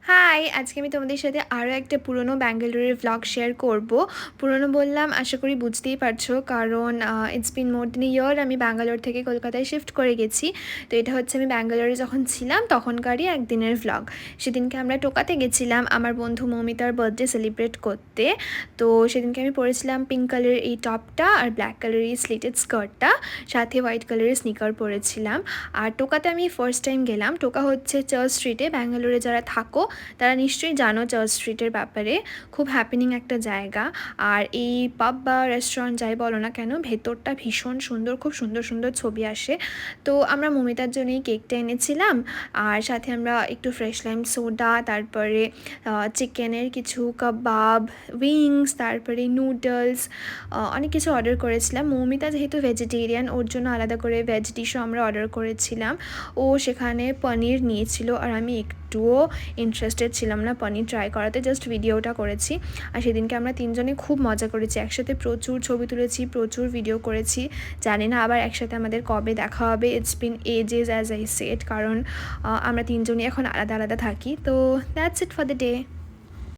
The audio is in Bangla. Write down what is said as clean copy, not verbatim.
হাই! আজকে আমি তোমাদের সাথে আরও একটা পুরনো ব্যাঙ্গালোরের ভ্লগ শেয়ার করব। পুরনো বললাম আশা করি বুঝতেই পারছো, কারণ it's been more than a ইয়ার আমি ব্যাঙ্গালোর থেকে কলকাতায় শিফট করে গেছি। তো এটা হচ্ছে আমি ব্যাঙ্গালোরে যখন ছিলাম তখনকারই একদিনের ভ্লগ। সেদিনকে আমরা টোকাতে গেছিলাম আমার বন্ধু মৌমিতার বার্থডে সেলিব্রেট করতে। তো সেদিনকে আমি পরেছিলাম পিঙ্ক কালারের এই টপটা আর ব্ল্যাক কালারের এই স্লিটেড স্কার্টটা, সাথে হোয়াইট কালারের স্নিকার পরেছিলাম। আর টোকাতে আমি ফার্স্ট টাইম গেলাম। টোকা হচ্ছে চার্চ স্ট্রিটে। ব্যাঙ্গালোরে যারা থাকো তারা নিশ্চয়ই জানো চার্চ স্ট্রিটের ব্যাপারে, খুব হ্যাপেনিং একটা জায়গা। আর এই পাব বা রেস্টুরেন্ট যাই বলো না কেন, ভেতরটা ভীষণ সুন্দর, খুব সুন্দর সুন্দর ছবি আসে। তো আমরা মমিতার জন্য এই কেকটা এনেছিলাম, আর সাথে আমরা একটু ফ্রেশ লাইম সোডা, তারপরে চিকেনের কিছু কাবাব, উইংস, তারপরে নুডলস, অনেক কিছু অর্ডার করেছিলাম। মৌমিতা যেহেতু ভেজিটেরিয়ান, ওর জন্য আলাদা করে ভেজ ডিশও আমরা অর্ডার করেছিলাম। ও সেখানে পনির নিয়েছিল, আর আমি একটুও ইন্টারেস্টেড ছিলাম না পনির ট্রাই করাতে, জাস্ট ভিডিওটা করেছি। আর সেদিনকে আমরা তিনজনে খুব মজা করেছি, একসাথে প্রচুর ছবি তুলেছি, প্রচুর ভিডিও করেছি। জানি না আবার একসাথে আমাদের কবে দেখা হবে। It's been ages as I said, কারণ আমরা তিনজনই এখন আলাদা আলাদা থাকি। তো that's it for the day.